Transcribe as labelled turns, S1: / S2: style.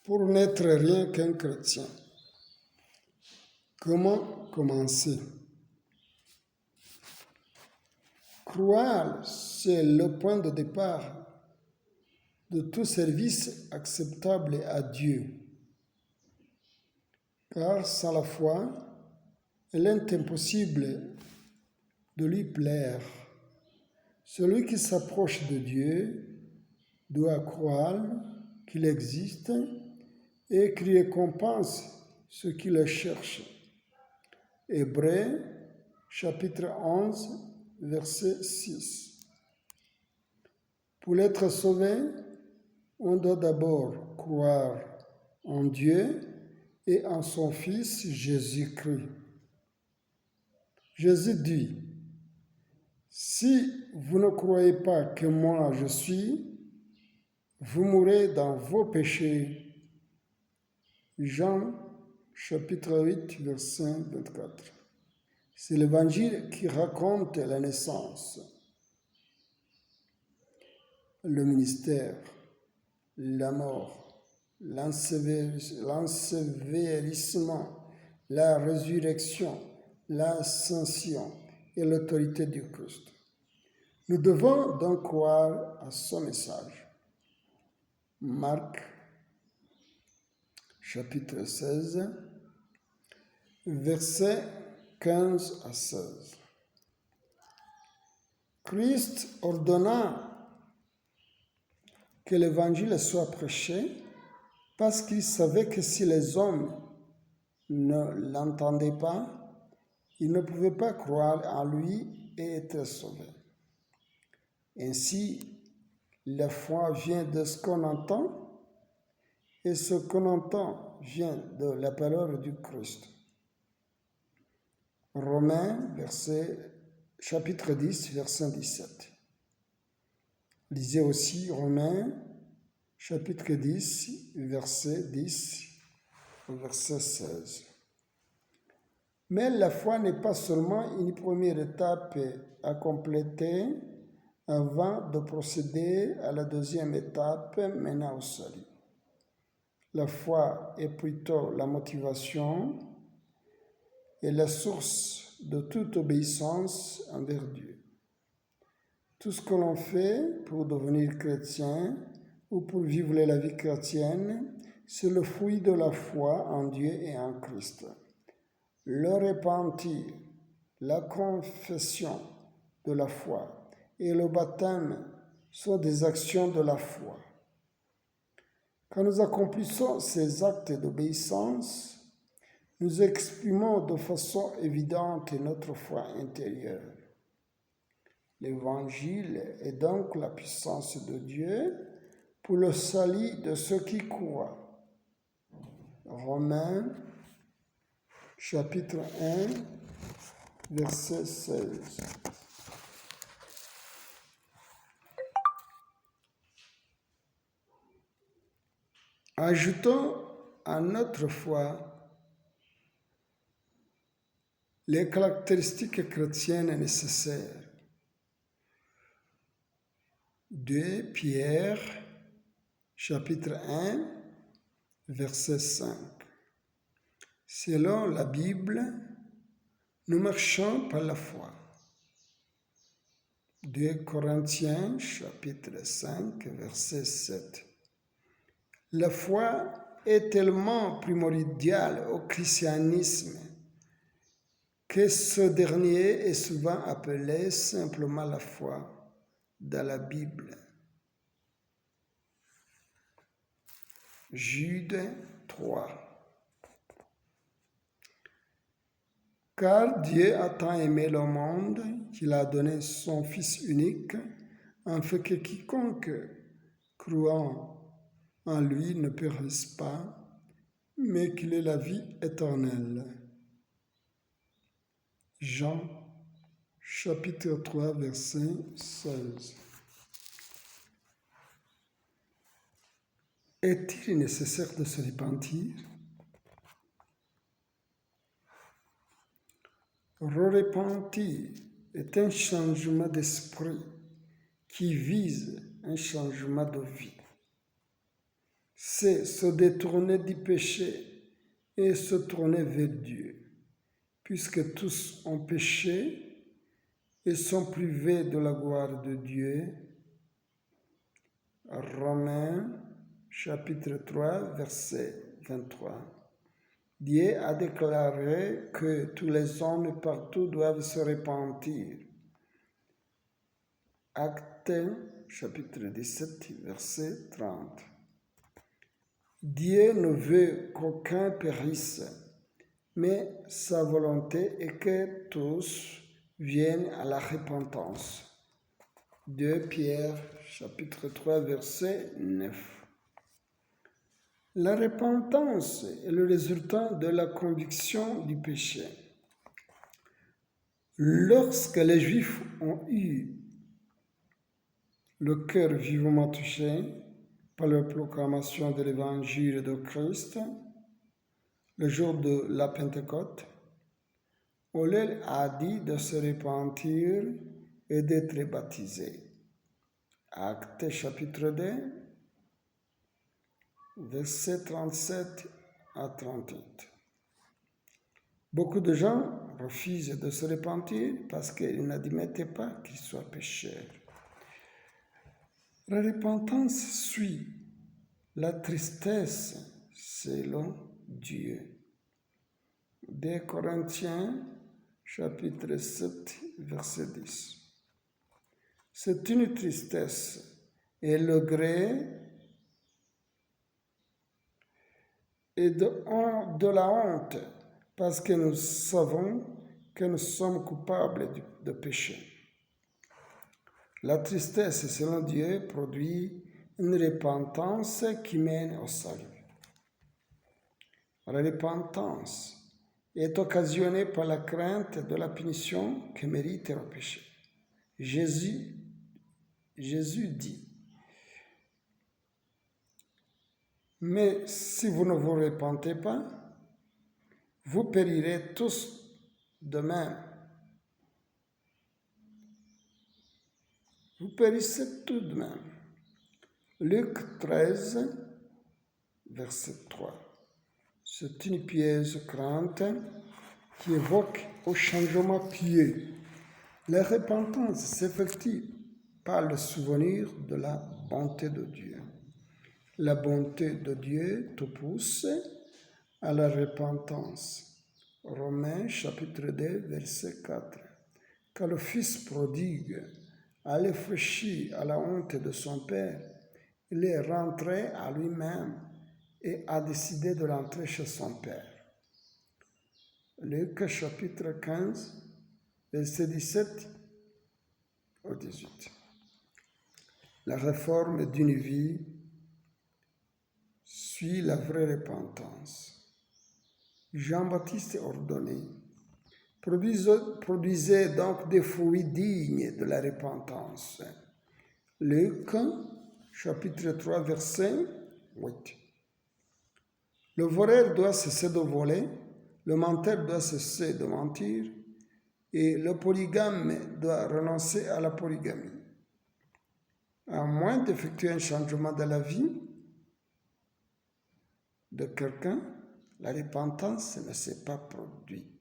S1: pour n'être rien qu'un chrétien. Comment commencer? Croire, c'est le point de départ de tout service acceptable à Dieu. Car sans la foi, il est impossible de lui plaire. Celui qui s'approche de Dieu doit croire qu'il existe et qu'il récompense ceux qui le cherchent. Hébreux, chapitre 11, verset 6. Pour être sauvé, on doit d'abord croire en Dieu et en son Fils Jésus-Christ. Jésus dit, « Si vous ne croyez pas que moi je suis, vous mourrez dans vos péchés. » Jean chapitre 8, verset 24. C'est l'évangile qui raconte la naissance, le ministère, la mort, l'ensevelissement, la résurrection, l'ascension et l'autorité du Christ. Nous devons donc croire à son message. Marc, chapitre 16, versets 15 à 16. Christ ordonna que l'évangile soit prêché parce qu'il savait que si les hommes ne l'entendaient pas, ils ne pouvaient pas croire en lui et être sauvés. Ainsi, la foi vient de ce qu'on entend et ce qu'on entend vient de la parole du Christ. Romains, chapitre 10, verset 17. Lisez aussi Romains, chapitre 10, verset 10 au verset 16. Mais la foi n'est pas seulement une première étape à compléter avant de procéder à la deuxième étape menant au salut. La foi est plutôt la motivation et la source de toute obéissance envers Dieu. Tout ce que l'on fait pour devenir chrétien ou pour vivre la vie chrétienne, c'est le fruit de la foi en Dieu et en Christ. Le repentir, la confession de la foi et le baptême sont des actions de la foi. Quand nous accomplissons ces actes d'obéissance, nous exprimons de façon évidente notre foi intérieure. L'Évangile est donc la puissance de Dieu pour le salut de ceux qui croient. Romains, chapitre 1, verset 16. Ajoutons à notre foi les caractéristiques chrétiennes nécessaires. 2 Pierre, chapitre 1, verset 5. Selon la Bible, nous marchons par la foi. 2 Corinthiens, chapitre 5, verset 7. La foi est tellement primordiale au christianisme que ce dernier est souvent appelé simplement la foi dans la Bible. Jude 3. Car Dieu a tant aimé le monde qu'il a donné son Fils unique, afin que quiconque croit en lui ne périsse pas, mais qu'il ait la vie éternelle. Jean, chapitre 3, verset 16. Est-il nécessaire de se repentir? Repentir est un changement d'esprit qui vise un changement de vie. c'est se détourner du péché et se tourner vers Dieu, puisque tous ont péché et sont privés de la gloire de Dieu. Romains chapitre 3, verset 23. Dieu a déclaré que tous les hommes partout doivent se repentir. Actes chapitre 17, verset 30. Dieu ne veut qu'aucun périsse, mais sa volonté est que tous viennent à la repentance. 2 Pierre chapitre 3, verset 9. La repentance est le résultat de la conviction du péché. Lorsque les Juifs ont eu le cœur vivement touché par la proclamation de l'évangile de Christ, le jour de la Pentecôte, on leur a dit de se repentir et d'être baptisés. Actes chapitre 2, versets 37 à 38. Beaucoup de gens refusent de se repentir parce qu'ils n'admettaient pas qu'ils soient pécheurs. La repentance suit la tristesse selon Dieu. 2 Corinthiens chapitre 7, verset 10. C'est une tristesse et le gré et de la honte parce que nous savons que nous sommes coupables de péché. La tristesse selon Dieu produit une repentance qui mène au salut. La repentance est occasionnée par la crainte de la punition que mérite le péché. Jésus dit, « Mais si vous ne vous repentez pas, vous périrez tous de même. » Vous périssez tout de même. Luc 13, verset 3. C'est une pieuse crainte qui évoque au changement pieux. La repentance s'effectue par le souvenir de la bonté de Dieu. La bonté de Dieu te pousse à la repentance. Romains chapitre 2, verset 4. Quand le fils prodigue allait fraîchir à la honte de son père, il est rentré à lui-même et a décidé de rentrer chez son père. Luc chapitre 15, verset 17 au 18. La réforme d'une vie suit la vraie repentance. Jean-Baptiste ordonné, produisez donc des fruits dignes de la repentance. Luc chapitre 3, verset 8. Le voleur doit cesser de voler, le menteur doit cesser de mentir, et le polygame doit renoncer à la polygamie. À moins d'effectuer un changement de la vie de quelqu'un, la repentance ne s'est pas produite.